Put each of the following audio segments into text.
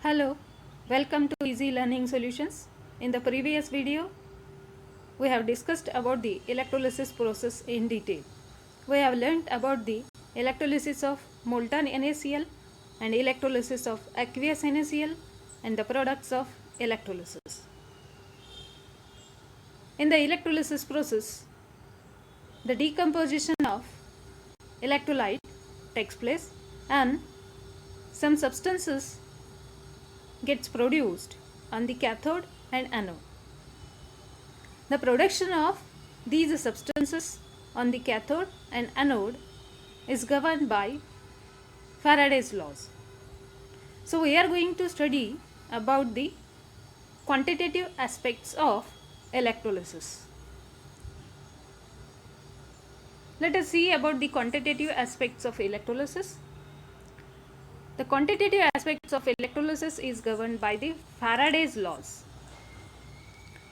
Hello, welcome to Easy Learning Solutions. In the previous video, we have discussed about the electrolysis process in detail. We have learnt about the electrolysis of molten NaCl and electrolysis of aqueous NaCl and the products of electrolysis. In the electrolysis process, the decomposition of electrolyte takes place and some substances gets produced on the cathode and anode. The production of these substances on the cathode and anode is governed by Faraday's laws. So we are going to study about the quantitative aspects of electrolysis. Let us see about the quantitative aspects of electrolysis. The quantitative aspects of electrolysis is governed by the Faraday's laws.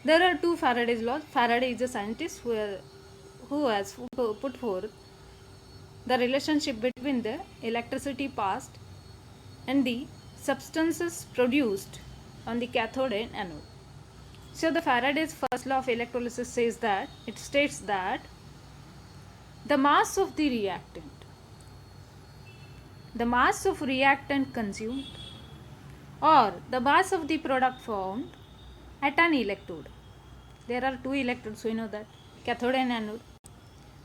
There are two Faraday's laws. Faraday is a scientist who has put forth the relationship between the electricity passed and the substances produced on the cathode and anode. So the Faraday's first law of electrolysis says that it states that the mass of the reactant consumed or the mass of the product formed at an electrode. There are two electrodes, we know that, cathode and anode.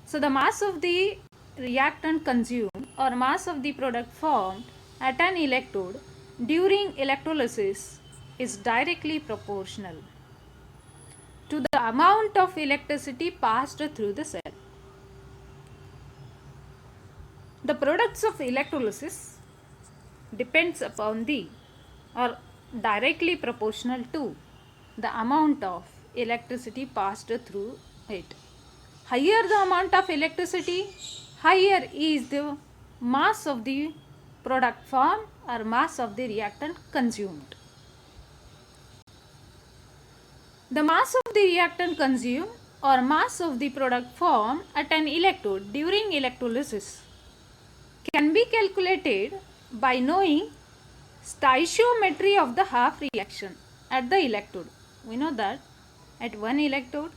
So the mass of the reactant consumed or mass of the product formed at an electrode during electrolysis is directly proportional to the amount of electricity passed through the cell. The products of electrolysis depends upon the or directly proportional to the amount of electricity passed through it. Higher the amount of electricity, higher is the mass of the product formed or mass of the reactant consumed. The mass of the reactant consumed or mass of the product formed at an electrode during electrolysis can be calculated by knowing stoichiometry of the half reaction at the electrode. We know that at one electrode,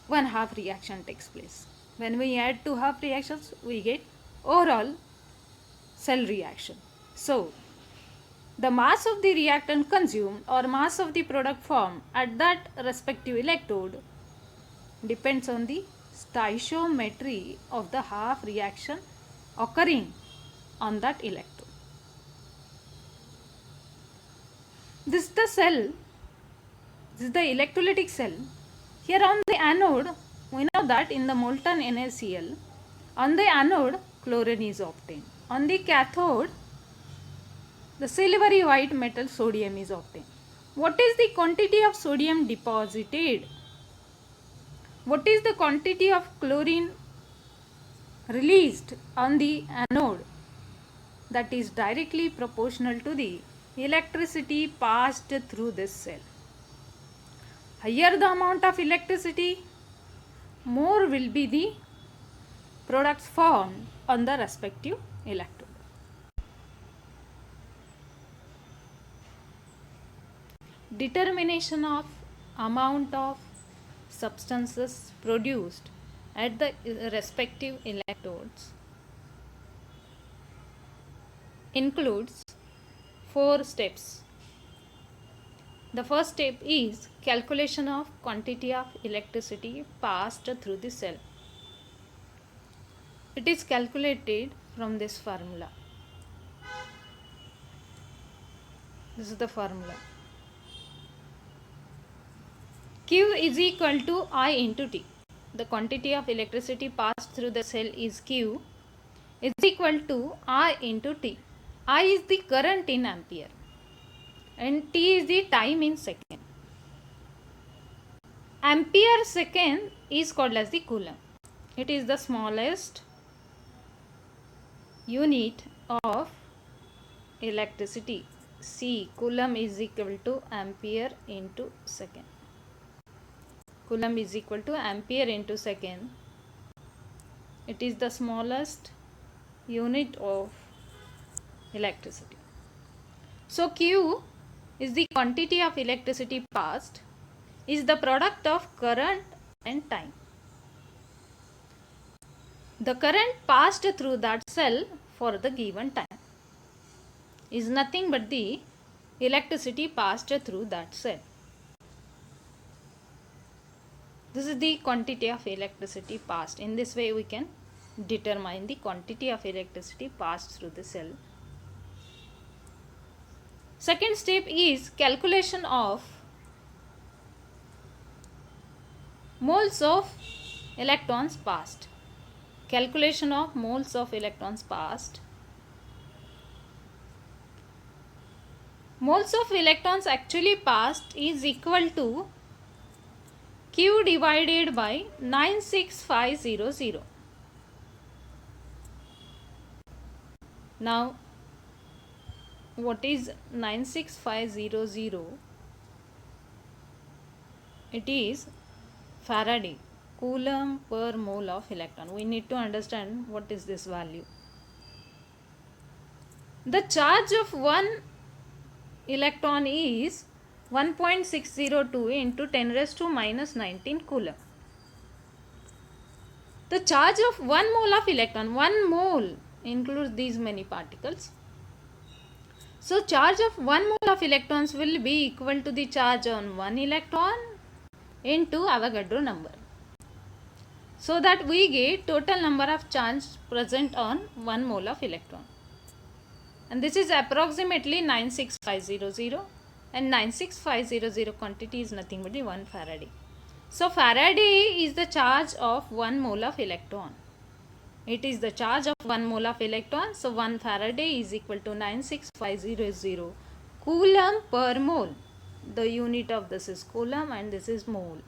one half reaction takes place. When we add two half reactions, we get overall cell reaction. So, the mass of the reactant consumed or mass of the product formed at that respective electrode depends on the stoichiometry of the half reaction occurring on that electrode. This is the cell, this is the electrolytic cell. Here on the anode, we know that in the molten NaCl, on the anode chlorine is obtained. On the cathode, the silvery white metal sodium is obtained. What is the quantity of sodium deposited? What is the quantity of chlorine released on the anode? That is directly proportional to the electricity passed through this cell. Higher the amount of electricity, more will be the products formed on the respective electrode. Determination of amount of substances produced at the respective electrodes includes 4 steps. The first step is calculation of quantity of electricity passed through the cell. It is calculated from this formula. This is the formula. Q is equal to I into T. The quantity of electricity passed through the cell is Q is equal to I into T. I is the current in ampere and T is the time in second. Ampere second is called as the coulomb. It is the smallest unit of electricity. C, coulomb is equal to ampere into second. Coulomb is equal to ampere into second. It is the smallest unit of electricity. So Q is the quantity of electricity passed, is the product of current and time. The current passed through that cell for the given time is nothing but the electricity passed through that cell. This is the quantity of electricity passed. In this way we can determine the quantity of electricity passed through the cell. Second step is calculation of moles of electrons passed. Calculation of moles of electrons passed. Moles of electrons actually passed is equal to Q divided by 96500. Now, what is 96500? It is Faraday, Coulomb per mole of electron. We need to understand what is this value. The charge of one electron is 1.602 into 10 raised to minus 19 Coulomb. The charge of 1 mole of electron, 1 mole includes these many particles. So charge of 1 mole of electrons will be equal to the charge on 1 electron into Avogadro number. So that we get total number of charge present on 1 mole of electron. And this is approximately 96500, and 96500 quantity is nothing but the 1 Faraday. So Faraday is the charge of 1 mole of electron. It is the charge of 1 mole of electron. So 1 Faraday is equal to 96500 Coulomb per mole. The unit of this is Coulomb and this is mole.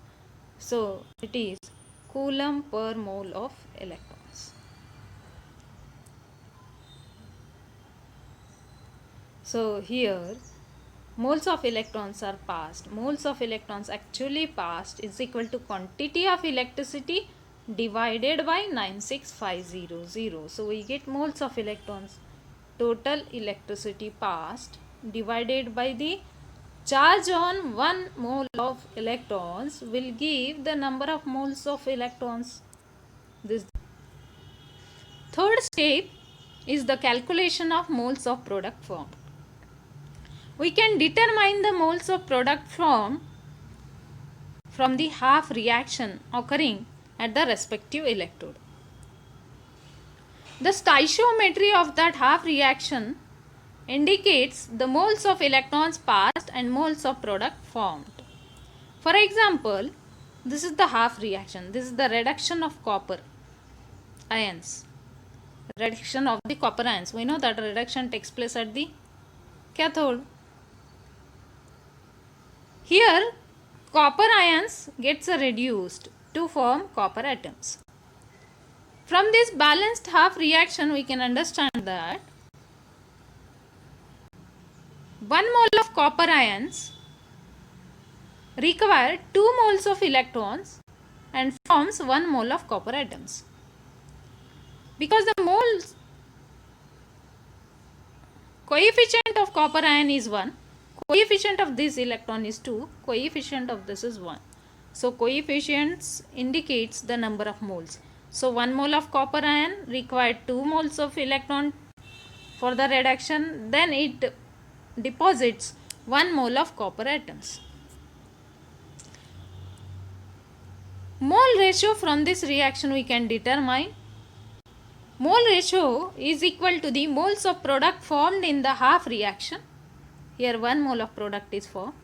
So it is Coulomb per mole of electrons. So here moles of electrons are passed. Moles of electrons actually passed is equal to quantity of electricity divided by 96500. So we get moles of electrons. Total electricity passed divided by the charge on 1 mole of electrons will give the number of moles of electrons. This third step is the calculation of moles of product formed. We can determine the moles of product formed from the half reaction occurring at the respective electrode. The stoichiometry of that half reaction indicates the moles of electrons passed and moles of product formed. For example, this is the half reaction. This is the reduction of copper ions. Reduction of the copper ions. We know that reduction takes place at the cathode. Here, copper ions gets reduced to form copper atoms. From this balanced half reaction, we can understand that 1 mole of copper ions require 2 moles of electrons and forms 1 mole of copper atoms. Because the moles coefficient of copper ion is 1, coefficient of this electron is 2, coefficient of this is 1. So coefficients indicates the number of moles. So 1 mole of copper ion required 2 moles of electron for the reduction, then it deposits 1 mole of copper atoms. Mole ratio from this reaction we can determine. Mole ratio is equal to the moles of product formed in the half reaction. Here 1 mole of product is formed.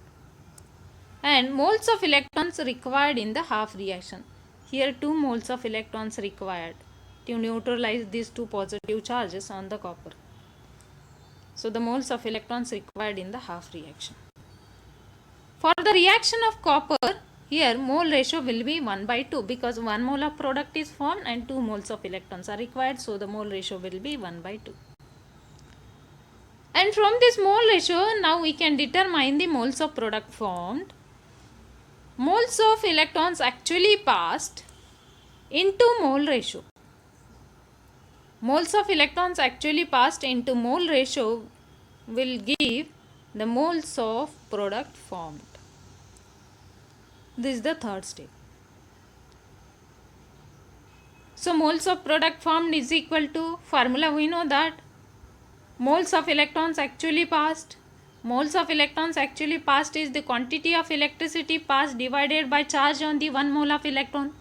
And moles of electrons required in the half reaction. Here 2 moles of electrons required to neutralize these 2 positive charges on the copper. So the moles of electrons required in the half reaction. For the reaction of copper, here mole ratio will be 1/2 because 1 mole of product is formed and 2 moles of electrons are required. So the mole ratio will be 1/2. And from this mole ratio, now we can determine the moles of product formed. Moles of electrons actually passed into mole ratio. moles of electrons actually passed into mole ratio will give the moles of product formed. This is the third step. So moles of product formed is equal to, formula we know that, moles of electrons actually passed. Moles of electrons actually passed is the quantity of electricity passed divided by charge on the 1 mole of electron.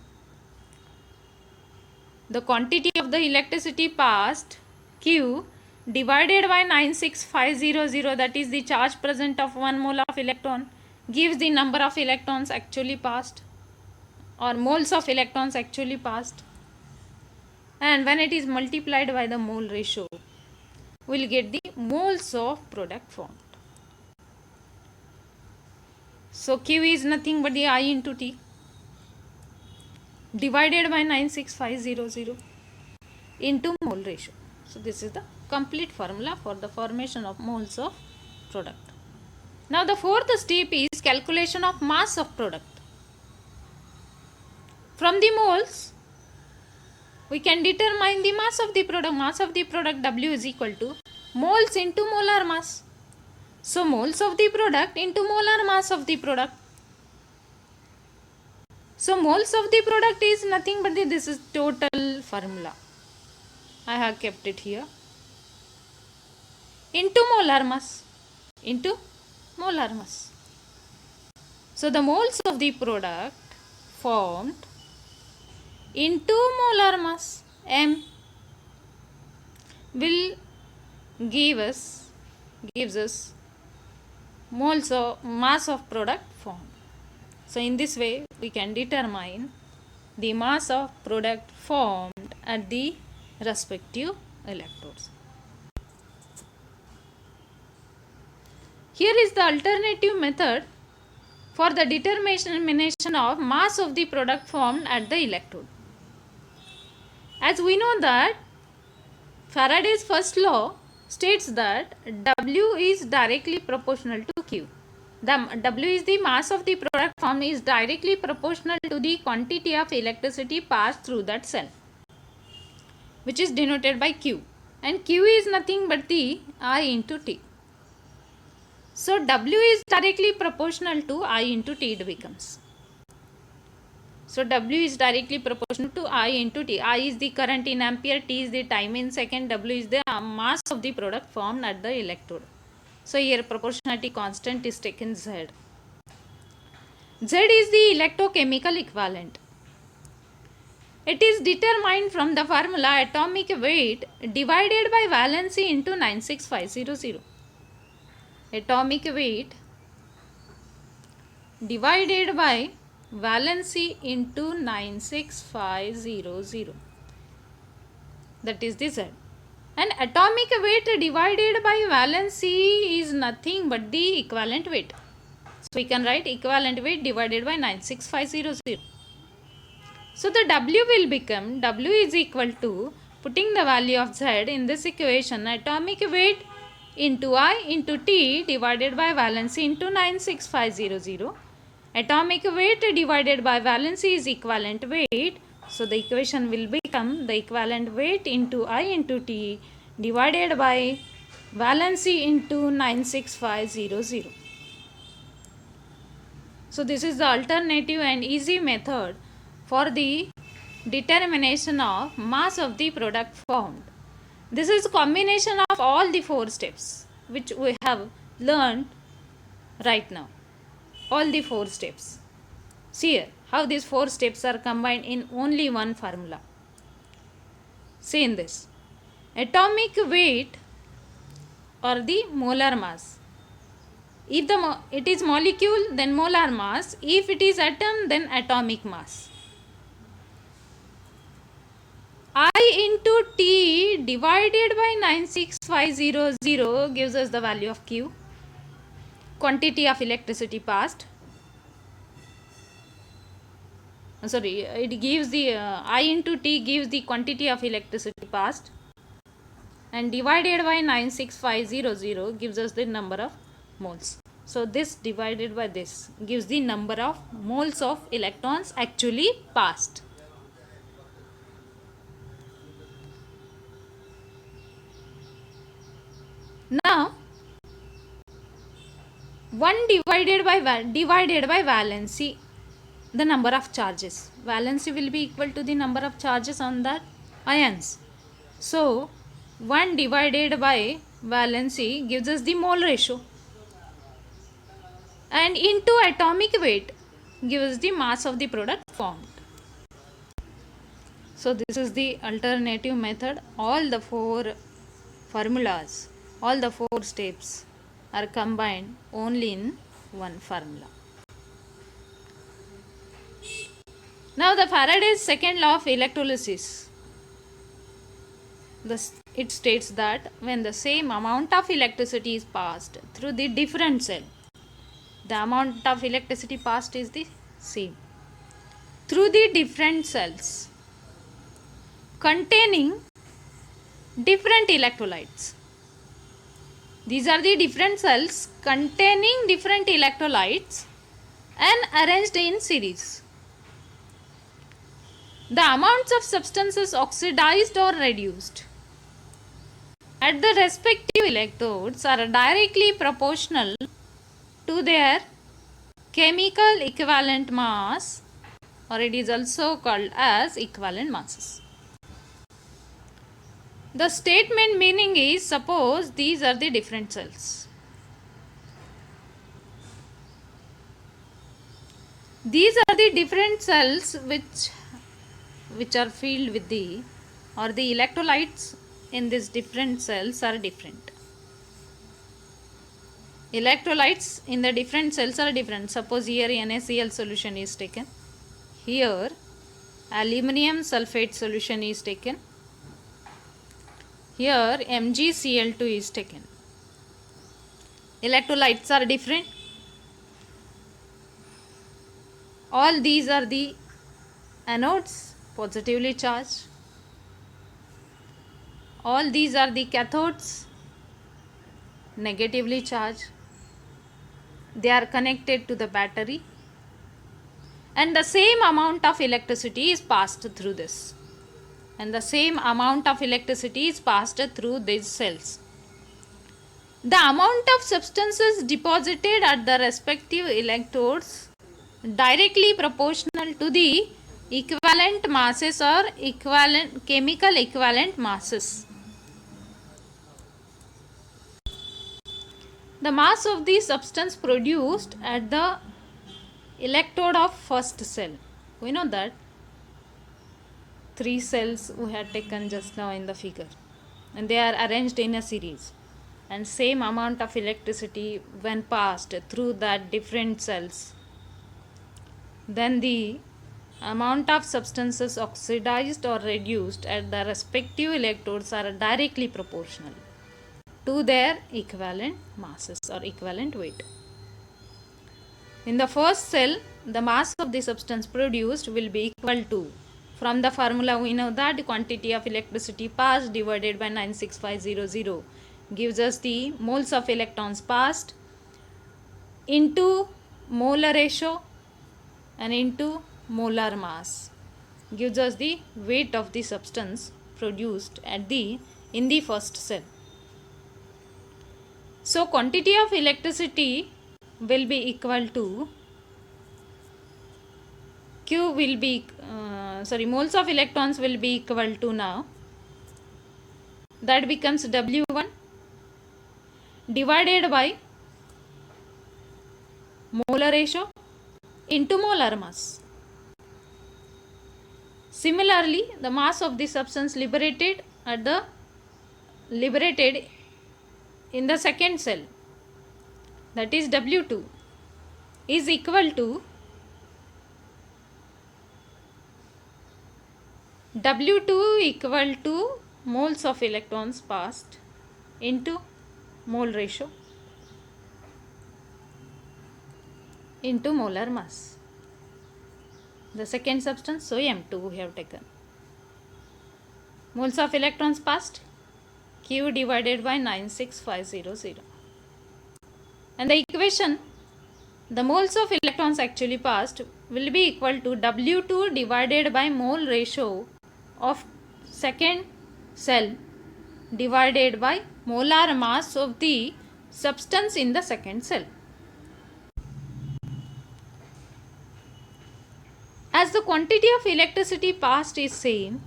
The quantity of the electricity passed, Q, divided by 96500, that is the charge present of 1 mole of electron, gives the number of electrons actually passed, or moles of electrons actually passed. And when it is multiplied by the mole ratio, we will get the moles of product formed. So Q is nothing but the I into T divided by 96500 into mole ratio. So this is the complete formula for the formation of moles of product. Now the fourth step is calculation of mass of product. From the moles, we can determine the mass of the product. Mass of the product W is equal to moles into molar mass. So moles of the product into molar mass of the product. So moles of the product is nothing but this is total formula. I have kept it here. Into molar mass. Into molar mass. So the moles of the product formed into molar mass M will gives us moles of mass of product formed. So in this way we can determine the mass of product formed at the respective electrodes. Here is the alternative method for the determination of mass of the product formed at the electrode. As we know that Faraday's first law states that W is directly proportional to Q. The W is the mass of the product formed is directly proportional to the quantity of electricity passed through that cell, which is denoted by Q, and Q is nothing but the I into T. So W is directly proportional to I into T it becomes. So W is directly proportional to I into T. I is the current in ampere, T is the time in second, W is the mass of the product formed at the electrode. So here proportionality constant is taken Z. Z is the electrochemical equivalent. It is determined from the formula atomic weight divided by valency into 96500. Atomic weight divided by valency into 96500. That is the Z. And atomic weight divided by valency is nothing but the equivalent weight. So we can write equivalent weight divided by 96500. So the W will become, W is equal to, putting the value of Z in this equation, atomic weight into I into T divided by valency into 96500. Atomic weight divided by valency is equivalent weight. So the equation will become the equivalent weight into I into T divided by valency into 96500. So this is the alternative and easy method for the determination of mass of the product formed. This is a combination of all the 4 steps which we have learned right now. All the 4 steps. See here how these 4 steps are combined in only one formula. See in this. Atomic weight or the molar mass. If it is molecule, then molar mass. If it is atom, then atomic mass. I into T divided by 96500 gives us the value of Q. Quantity of electricity passed. It gives the I into T gives the quantity of electricity passed, and divided by 96500 gives us the number of moles. So this divided by this gives the number of moles of electrons actually passed. Now 1 divided by valency, the number of charges. Valency will be equal to the number of charges on that ions. So 1 divided by valency gives us the mole ratio, and into atomic weight gives the mass of the product formed. So this is the alternative method. All the 4 formulas, all the 4 steps are combined only in one formula. Now the Faraday's second law of electrolysis. It states that when the same amount of electricity is passed through the different cell, the amount of electricity passed is the same through the different cells containing different electrolytes. These are the different cells containing different electrolytes and arranged in series. The amounts of substances oxidized or reduced at the respective electrodes are directly proportional to their chemical equivalent mass, or it is also called as equivalent masses. The statement meaning is, suppose these are the different cells. These are the different cells which are filled with the, or the electrolytes in these different cells are different. Electrolytes in the different cells are different. Suppose here NaCl solution is taken. Here aluminum sulfate solution is taken. Here MgCl2 is taken. Electrolytes are different. All these are the anodes, positively charged. All these are the cathodes, negatively charged. They are connected to the battery, and the same amount of electricity is passed through this. And the same amount of electricity is passed through these cells. The amount of substances deposited at the respective electrodes directly proportional to the equivalent masses or equivalent chemical equivalent masses. The mass of the substance produced at the electrode of first cell. We know that 3 cells we had taken just now in the figure, and they are arranged in a series, and same amount of electricity when passed through that different cells, then the amount of substances oxidized or reduced at the respective electrodes are directly proportional to their equivalent masses or equivalent weight. In the first cell, the mass of the substance produced will be equal to, from the formula we know that quantity of electricity passed divided by 96500 gives us the moles of electrons passed into molar ratio and into molar mass gives us the weight of the substance produced in the first cell. So quantity of electricity will be equal to moles of electrons will be equal to, now that becomes W1 divided by molar ratio into molar mass. Similarly, the mass of the substance liberated in the second cell, that is W2, is equal to W2 equal to moles of electrons passed into mole ratio into molar mass. The second substance, so M2 we have taken. Moles of electrons passed, Q divided by 96500. And the equation, the moles of electrons actually passed will be equal to W2 divided by mole ratio of second cell divided by molar mass of the substance in the second cell. As the quantity of electricity passed is same,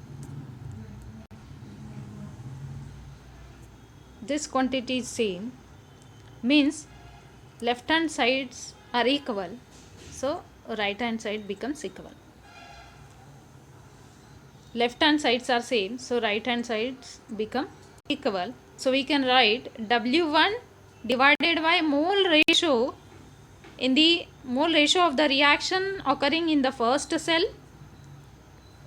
this quantity is same, means left hand sides are equal, so right hand side becomes equal. Left hand sides are same, so right hand sides become equal. So we can write W1 divided by mole ratio in the mole ratio of the reaction occurring in the first cell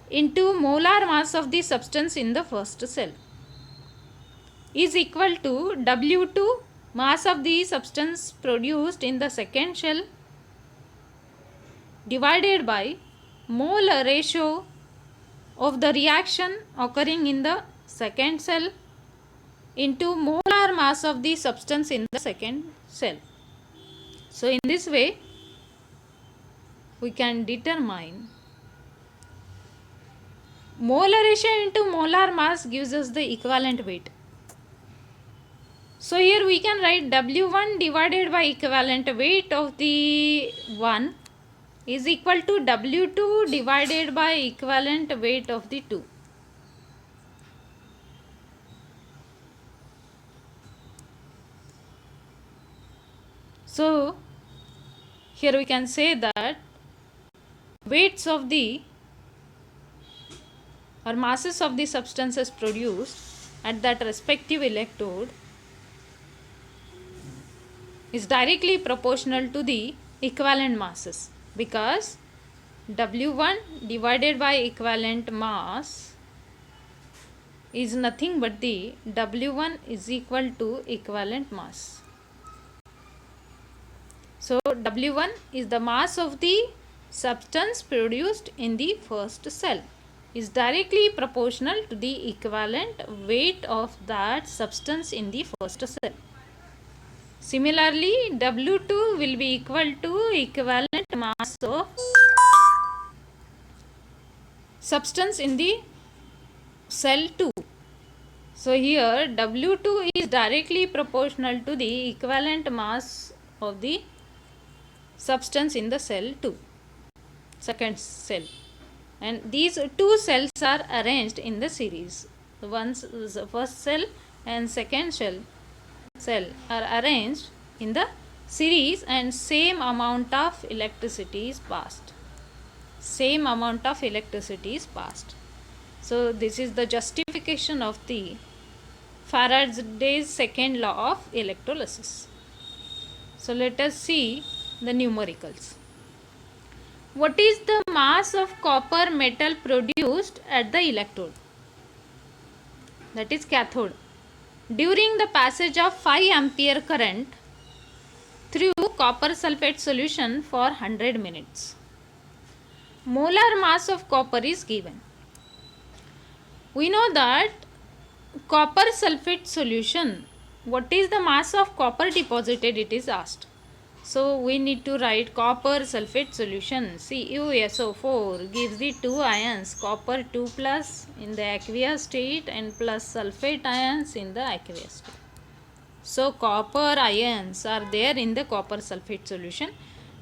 into molar mass of the substance in the first cell is equal to W2 mass of the substance produced in the second cell divided by mole ratio of the reaction occurring in the second cell into molar mass of the substance in the second cell. So in this way we can determine molar ratio into molar mass gives us the equivalent weight. So here we can write W1 divided by equivalent weight of the 1 is equal to W2 divided by equivalent weight of the 2. So here we can say that weights of the or masses of the substances produced at that respective electrode is directly proportional to the equivalent masses, because W1 divided by equivalent mass is nothing but the W1 is equal to equivalent mass. So W1 is the mass of the substance produced in the first cell, is directly proportional to the equivalent weight of that substance in the first cell. Similarly, W2 will be equal to equivalent mass of substance in the cell 2. So here W2 is directly proportional to the equivalent mass of the substance in the cell 2, second cell, and these two cells are arranged in the series. The first cell and second cell are arranged in the series, and same amount of electricity is passed. Same amount of electricity is passed. So this is the justification of the Faraday's second law of electrolysis. So let us see the numericals. What is the mass of copper metal produced at the electrode, that is cathode, during the passage of 5 ampere current through copper sulfate solution for 100 minutes? Molar mass of copper is given. We know that copper sulfate solution, what is the mass of copper deposited, it is asked. So we need to write copper sulfate solution CuSO4 gives the two ions, copper 2 plus in the aqueous state and plus sulfate ions in the aqueous state. So copper ions are there in the copper sulfate solution.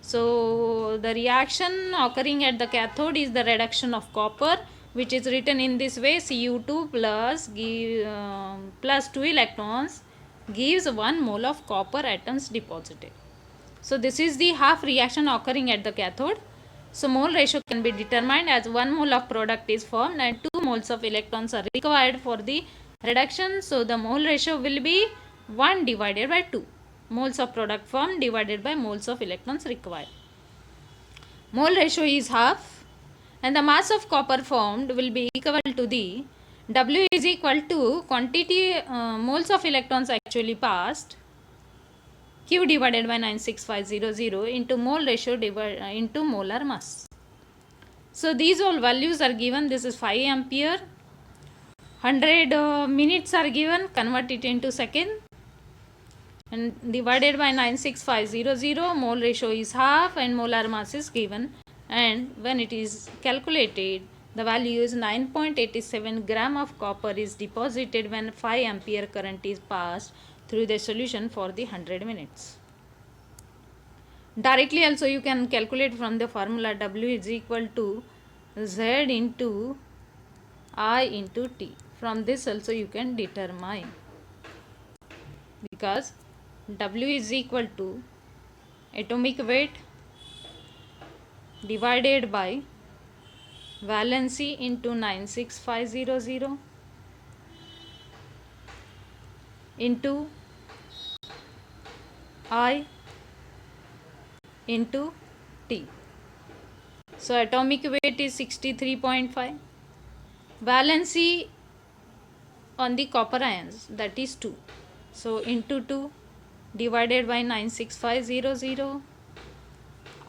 So the reaction occurring at the cathode is the reduction of copper, which is written in this way: Cu2 plus 2 electrons gives 1 mole of copper atoms deposited. So this is the half reaction occurring at the cathode. So mole ratio can be determined as 1 mole of product is formed and 2 moles of electrons are required for the reduction. So the mole ratio will be 1 divided by 2. Moles of product formed divided by moles of electrons required. Mole ratio is half, and the mass of copper formed will be equal to the W is equal to quantity moles of electrons actually passed, Q divided by 96500 into mole ratio into molar mass. So these all values are given. This is 5 ampere. 100 minutes are given. Convert it into second. And divided by 96500, mole ratio is half and molar mass is given. And when it is calculated, The value is 9.87 gram of copper is deposited when 5 ampere current is passed through the solution for the 100 minutes. Directly also you can calculate from the formula W is equal to Z into I into T. From this also you can determine, because W is equal to atomic weight divided by valency into 96500 into I into T. So atomic weight is 63.5. Valency on the copper ions, that is 2. So into 2 divided by 96500.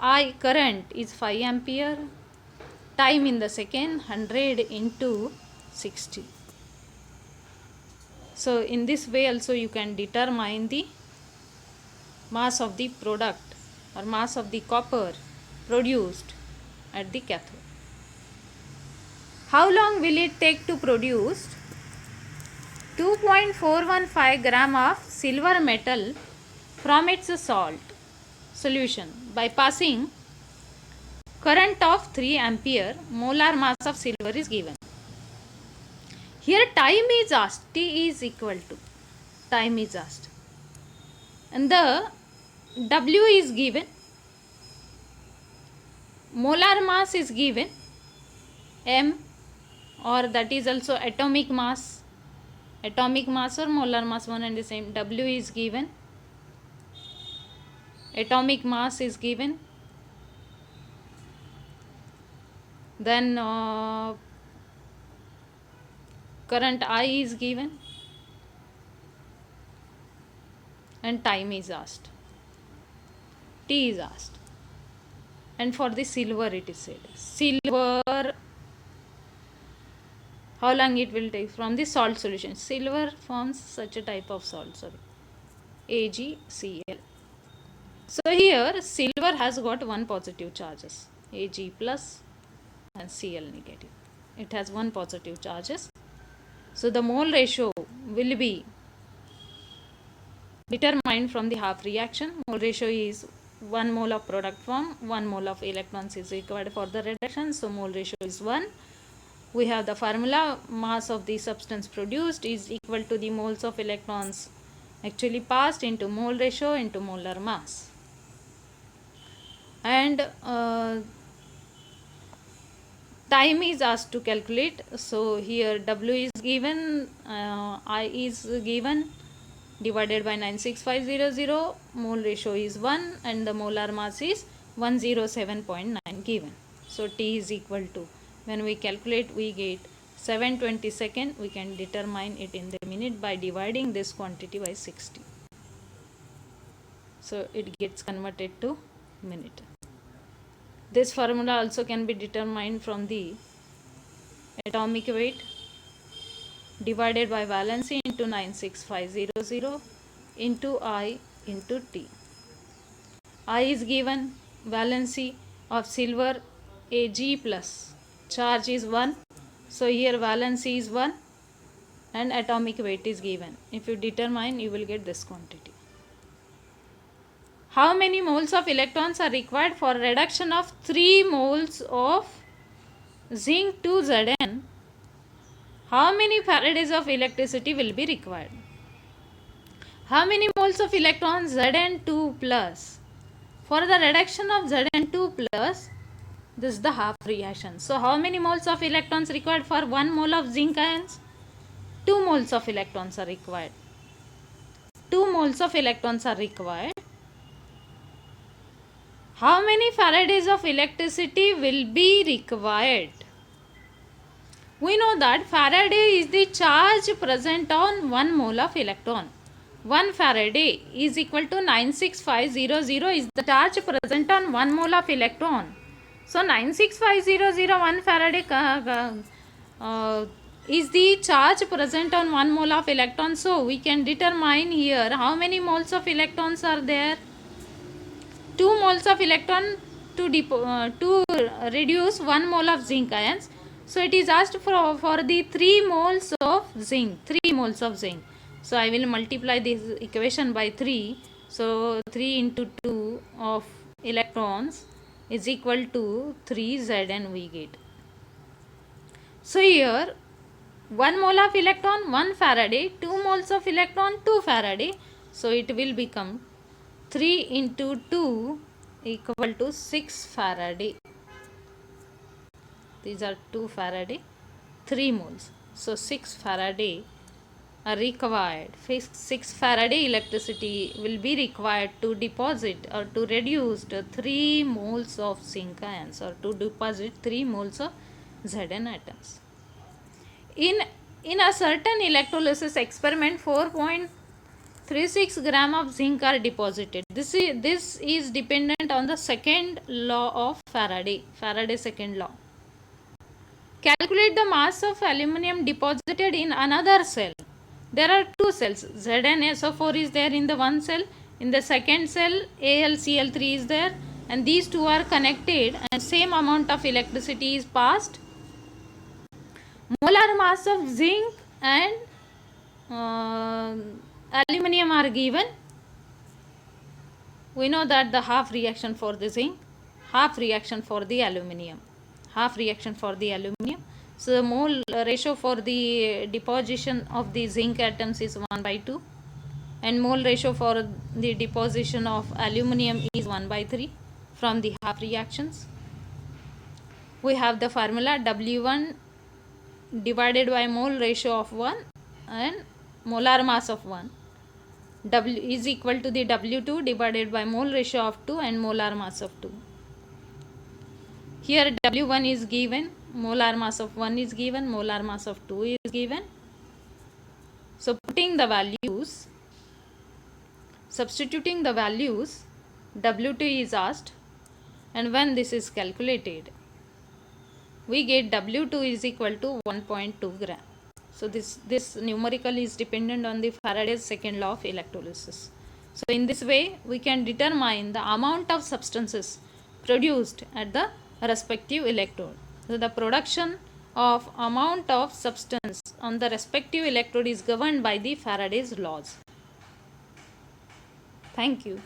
I current is 5 ampere. Time in the second, 100 into 60. So in this way also you can determine the mass of the product or mass of the copper produced at the cathode. How long will it take to produce 2.415 gram of silver metal from its salt solution by passing current of 3 ampere? Molar mass of silver is given. Here time is asked, T is equal to, time is asked, and the W is given, molar mass is given, M, or that is also atomic mass or molar mass, one and the same. W is given, atomic mass is given, then current I is given, and time is asked, T is asked. And for the silver it is said, silver, how long it will take from the salt solution. Silver forms such a type of salt, AgCl. So here silver has got one positive charges, Ag plus and Cl negative. It has one positive charges. So the mole ratio will be determined from the half reaction. Mole ratio is 1 mole of product form, 1 mole of electrons is required for the reduction. So mole ratio is 1. We have the formula, mass of the substance produced is equal to the moles of electrons actually passed into mole ratio into molar mass. And time is asked to calculate. So here W is given, I is given, divided by 96500, mole ratio is 1 and the molar mass is 107.9 given. So T is equal to, when we calculate we get 720 second. We can determine it in the minute by dividing this quantity by 60. So it gets converted to minute. This formula also can be determined from the atomic weight divided by valency into 96500 into I into T. I is given, valency of silver Ag plus, charge is 1. So here valency is 1 and atomic weight is given. If you determine, you will get this quantity. How many moles of electrons are required for reduction of 3 moles of zinc to Zn? How many faradays of electricity will be required? How many moles of electrons? Zn2 plus. For the reduction of Zn2 plus, this is the half reaction. So how many moles of electrons required for 1 mole of zinc ions? 2 moles of electrons are required. 2 moles of electrons are required. How many faradays of electricity will be required? We know that Faraday is the charge present on 1 mole of electron. 1 Faraday is equal to 96500 is the charge present on 1 mole of electron. So 96500 1 Faraday is the charge present on 1 mole of electron. So we can determine here how many moles of electrons are there. 2 moles of electron to reduce 1 mole of zinc ions. So it is asked for the 3 moles of zinc. 3 moles of zinc. So I will multiply this equation by 3. So 3 into 2 of electrons is equal to 3Zn we get. So here 1 mole of electron 1 Faraday, 2 moles of electron 2 Faraday. So it will become 3 into 2 equal to 6 Faraday. These are 2 Faraday, 3 moles. So 6 Faraday are required. 6 Faraday electricity will be required to deposit or to reduce the 3 moles of zinc ions or to deposit 3 moles of Zn atoms. In a certain electrolysis experiment, 4.36 gram of zinc are deposited. This is dependent on the second law of Faraday, Faraday's second law. Calculate the mass of aluminum deposited in another cell. There are 2 cells. ZnSO4 is there in the one cell. In the second cell, AlCl3 is there. And these two are connected and same amount of electricity is passed. Molar mass of zinc and aluminum are given. We know that the half reaction for the zinc, half reaction for the aluminum. Half reaction for the aluminum. So the mole ratio for the deposition of the zinc atoms is 1/2 and mole ratio for the deposition of aluminum is 1/3 from the half reactions. We have the formula W1 divided by mole ratio of 1 and molar mass of 1. W is equal to the W2 divided by mole ratio of 2 and molar mass of 2. Here W1 is given, molar mass of 1 is given, molar mass of 2 is given. So putting the values, substituting the values, W2 is asked, and when this is calculated, we get W2 is equal to 1.2 gram. So this numerical is dependent on the Faraday's second law of electrolysis. So in this way, we can determine the amount of substances produced at the respective electrode. So the production of amount of substance on the respective electrode is governed by the Faraday's laws. Thank you.